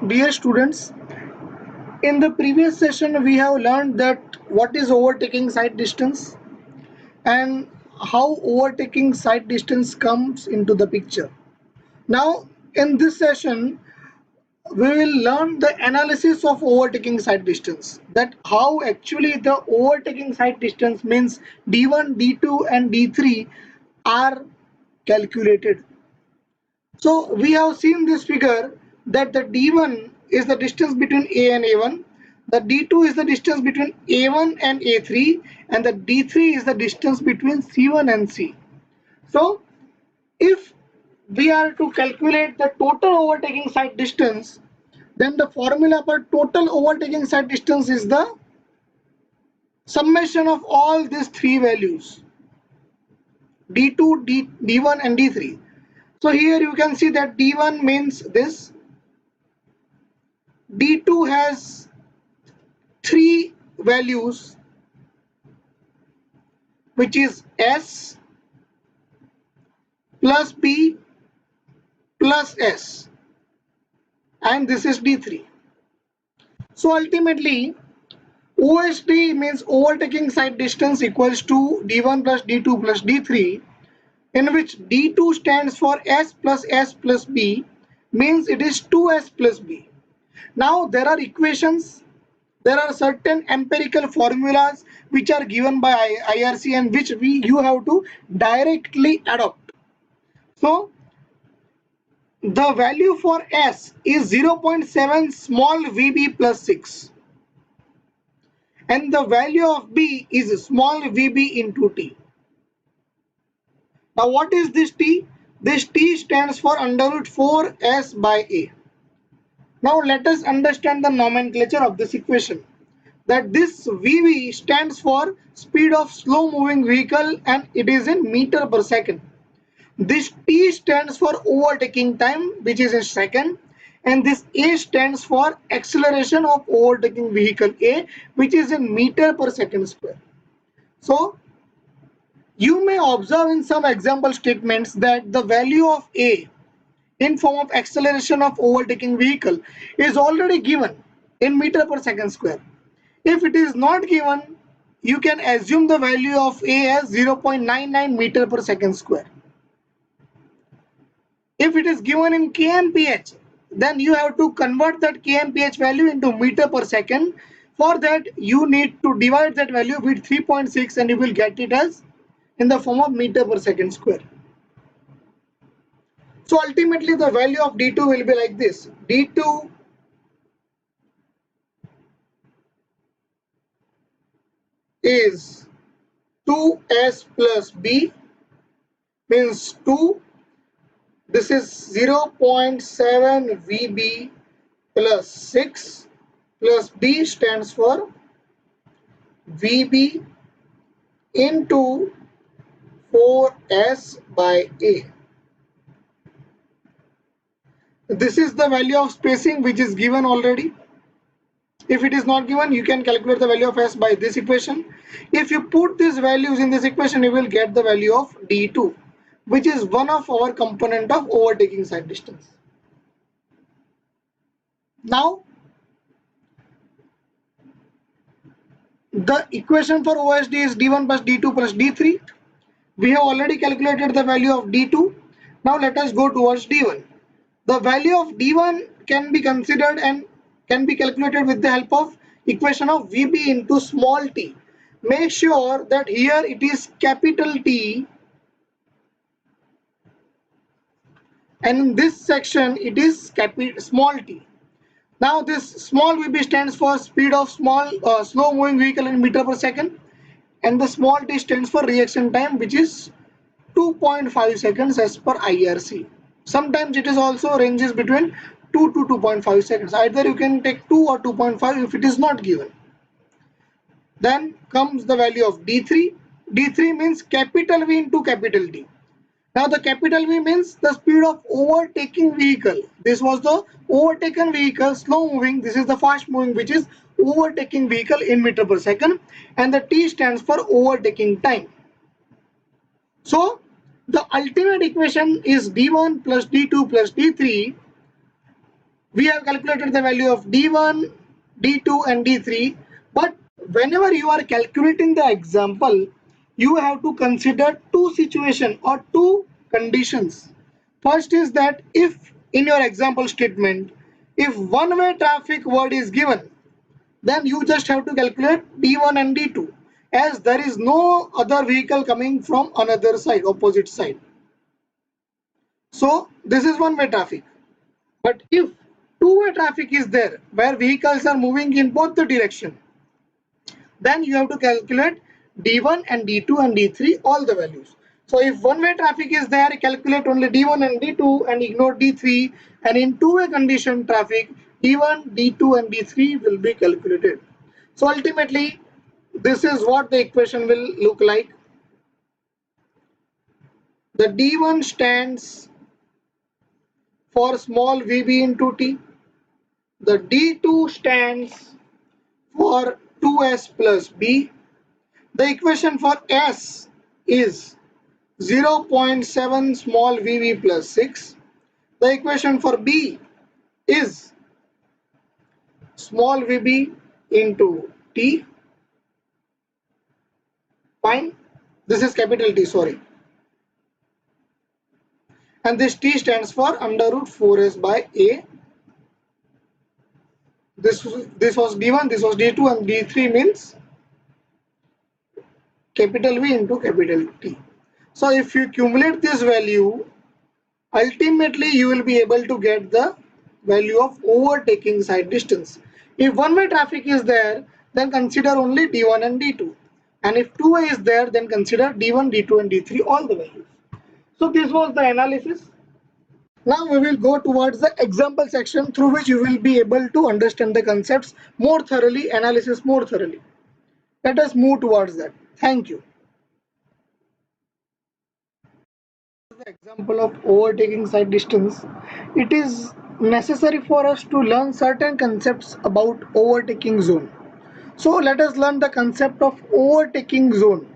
Dear students, in the previous session we have learned that what is overtaking sight distance and how overtaking sight distance comes into the picture. Now in this session we will learn the analysis of overtaking sight distance, that how actually the overtaking sight distance means d1, d2 and d3 are calculated. So we have seen this figure that the D1 is the distance between A and A1, the D2 is the distance between A1 and A3, and the D3 is the distance between C1 and C. So if we are to calculate the total overtaking sight distance, then the formula for total overtaking sight distance is the summation of all these three values, D2, D1 and D3. So here you can see that D1 means this, D2 has three values, which is S plus B plus S, and this is D3. So ultimately OSD means overtaking sight distance equals to D1 plus D2 plus D3, in which D2 stands for S plus B, means it is 2S plus B. Now there are equations, there are certain empirical formulas which are given by IRC and which you have to directly adopt. So the value for S is 0.7 small vb plus 6 and the value of B is small vb into T. Now what is this T? This T stands for under root 4S by A. Now let us understand the nomenclature of this equation, that this VV stands for speed of slow moving vehicle and it is in meter per second. This T stands for overtaking time, which is in second, and this A stands for acceleration of overtaking vehicle A, which is in meter per second square. So you may observe in some example statements that the value of A in form of acceleration of overtaking vehicle is already given in meter per second square. If it is not given, you can assume the value of A as 0.99 meter per second square. If it is given in kmph, then you have to convert that kmph value into meter per second. For that you need to divide that value with 3.6 and you will get it as in the form of meter per second square. So ultimately the value of D2 will be like this. D2 is 2S plus B, means 2. This is 0.7 VB plus 6 plus B stands for VB into 4S by A. This is the value of spacing which is given already. If it is not given, you can calculate the value of S by this equation. If you put these values in this equation, you will get the value of D2, which is one of our component of overtaking sight distance. Now the equation for OSD is D1 plus D2 plus D3. We have already calculated the value of D2. Now let us go towards D1. The value of D1 can be considered and can be calculated with the help of equation of VB into small t. Make sure that here it is capital T and in this section it is small t. Now this small VB stands for speed of slow moving vehicle in meter per second, and the small t stands for reaction time, which is 2.5 seconds as per IRC. Sometimes it is also ranges between 2 to 2.5 seconds. Either you can take 2 or 2.5 if it is not given. Then comes the value of D3. D3 means capital V into capital T. Now the capital V means the speed of overtaking vehicle. This was the overtaken vehicle, slow moving. This is the fast moving, which is overtaking vehicle in meter per second, and the T stands for overtaking time. So the ultimate equation is D1 plus D2 plus D3, We have calculated the value of D1, D2 and D3, but whenever you are calculating the example, you have to consider two situations or two conditions. First is that if in your example statement, if one-way traffic word is given, then you just have to calculate D1 and D2, as there is no other vehicle coming from another side, opposite side. So this is one-way traffic. But if two-way traffic is there, where vehicles are moving in both the direction, then you have to calculate D1 and D2 and D3, all the values. So if one-way traffic is there, calculate only D1 and D2 and ignore D3. And in two-way condition traffic, D1, D2 and D3 will be calculated. So ultimately, this is what the equation will look like. The D1 stands for small vb into t. The D2 stands for 2s plus b. The equation for s is 0.7 small vb plus 6. The equation for b is small vb into t. Fine. This is capital T, sorry. And this t stands for under root 4s by a. This was D1, this was D2, and D3 means capital V into capital T. So if you accumulate this value, ultimately you will be able to get the value of overtaking side distance. If one-way traffic is there, then consider only D1 and D2. And if two-way is there, then consider D1, D2 and D3, all the values. So this was the analysis. Now we will go towards the example section through which you will be able to understand the concepts more thoroughly, analysis more thoroughly. Let us move towards that. Thank you. The example of overtaking side distance, it is necessary for us to learn certain concepts about overtaking zone. So let us learn the concept of overtaking zone.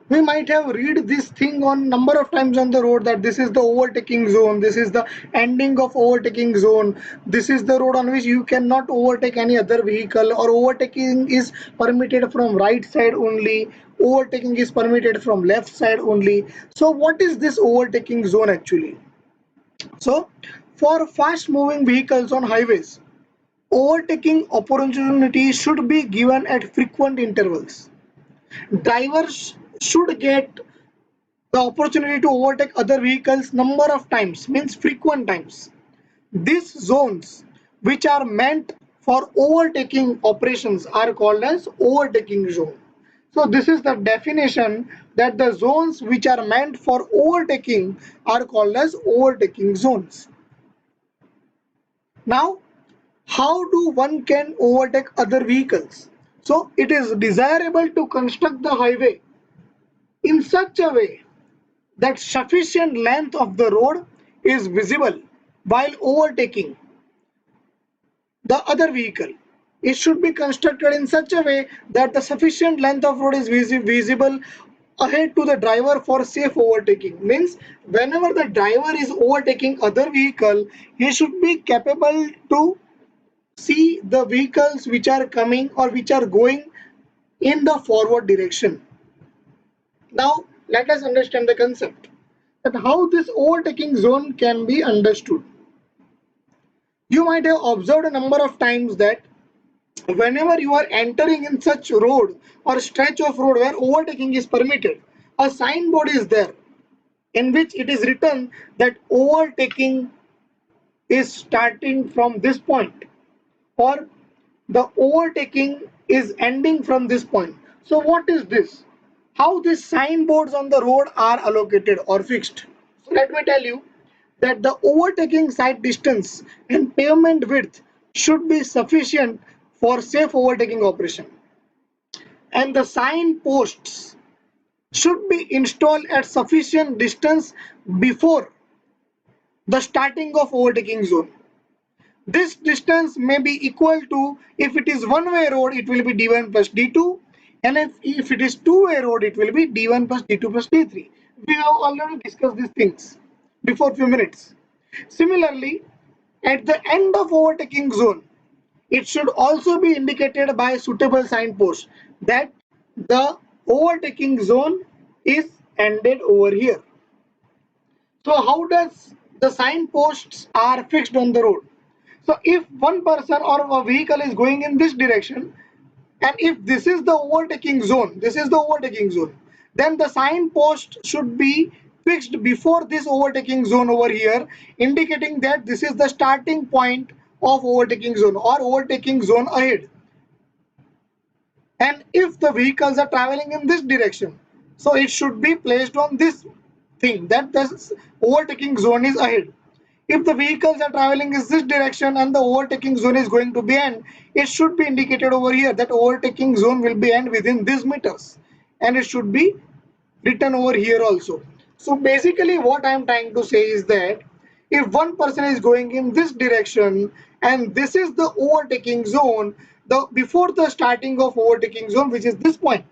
We might have read this thing on number of times on the road, that this is the overtaking zone, this is the ending of overtaking zone, this is the road on which you cannot overtake any other vehicle, or overtaking is permitted from right side only, overtaking is permitted from left side only. So what is this overtaking zone actually? So for fast moving vehicles on highways, overtaking opportunity should be given at frequent intervals. Drivers should get the opportunity to overtake other vehicles number of times, means frequent times. These zones which are meant for overtaking operations are called as overtaking zone. So this is the definition, that the zones which are meant for overtaking are called as overtaking zones. Now, how do one can overtake other vehicles? So it is desirable to construct the highway in such a way that sufficient length of the road is visible while overtaking the other vehicle. It should be constructed in such a way that the sufficient length of road is visible ahead to the driver for safe overtaking. Means whenever the driver is overtaking other vehicle, he should be capable to see the vehicles which are coming or which are going in the forward direction. Now let us understand the concept, that how this overtaking zone can be understood. You might have observed a number of times that whenever you are entering in such road or stretch of road where overtaking is permitted, a signboard is there in which it is written that overtaking is starting from this point, or the overtaking is ending from this point. So what is this? How these signboards on the road are allocated or fixed? So let me tell you that the overtaking side distance and pavement width should be sufficient for safe overtaking operation, and the sign posts should be installed at sufficient distance before the starting of overtaking zone. This distance may be equal to, if it is one-way road, it will be D1 plus D2, and if it is two-way road, it will be D1 plus D2 plus D3. We have already discussed these things before few minutes. Similarly, At the end of overtaking zone, it should also be indicated by suitable signpost that the overtaking zone is ended over here. So how does the signposts are fixed on the road? So if one person or a vehicle is going in this direction, and if this is the overtaking zone, then the signpost should be fixed before this overtaking zone over here, indicating that this is the starting point of overtaking zone or overtaking zone ahead. And if the vehicles are traveling in this direction, so it should be placed on this thing that the overtaking zone is ahead. If the vehicles are traveling in this direction and the overtaking zone is going to be end, it should be indicated over here that overtaking zone will be end within these meters, and it should be written over here also. So basically what I am trying to say is that if one person is going in this direction and this is the overtaking zone, the before the starting of overtaking zone, which is this point,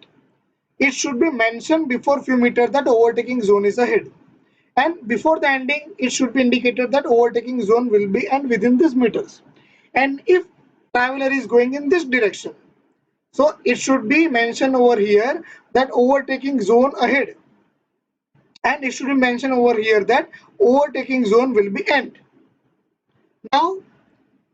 it should be mentioned before few meters that overtaking zone is ahead, and before the ending it should be indicated that overtaking zone will be end within these meters. And if traveler is going in this direction, so it should be mentioned over here that overtaking zone ahead, and it should be mentioned over here that overtaking zone will be end. Now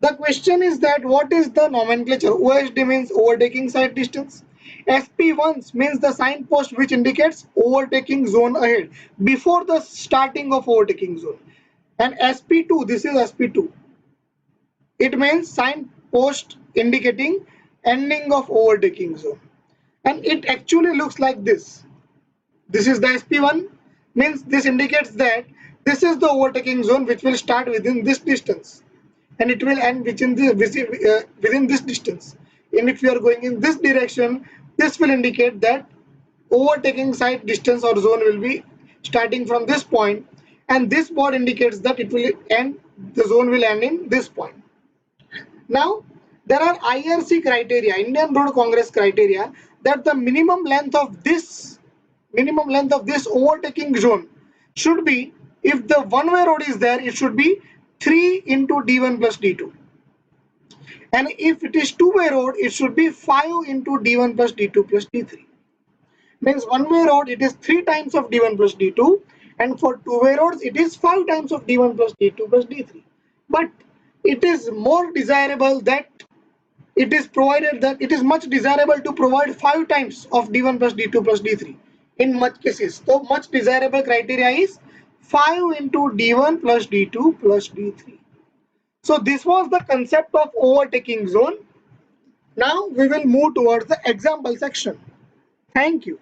the question is that what is the nomenclature? OSD means overtaking sight distance. SP1 means the signpost which indicates overtaking zone ahead before the starting of overtaking zone. And SP2, this is SP2. It means signpost indicating ending of overtaking zone. And it actually looks like this. This is the SP1, means this indicates that this is the overtaking zone which will start within this distance and it will end within this distance. And if you are going in this direction, this will indicate that overtaking sight distance or zone will be starting from this point, and this board indicates that it will end, the zone will end in this point. Now there are IRC criteria, Indian Road Congress criteria, that the minimum length of this overtaking zone should be, if the one-way road is there, it should be 3 into D1 plus D2, and if it is two-way road it should be 5 into D1 plus D2 plus D3. Means one-way road it is 3 times of D1 plus D2, and for two-way roads it is 5 times of D1 plus D2 plus D3. But it is more desirable that it is provided that it is much desirable to provide 5 times of D1 plus D2 plus D3 in much cases. So much desirable criteria is 5 into D1 plus D2 plus D3. So this was the concept of overtaking zone. Now we will move towards the example section. Thank you.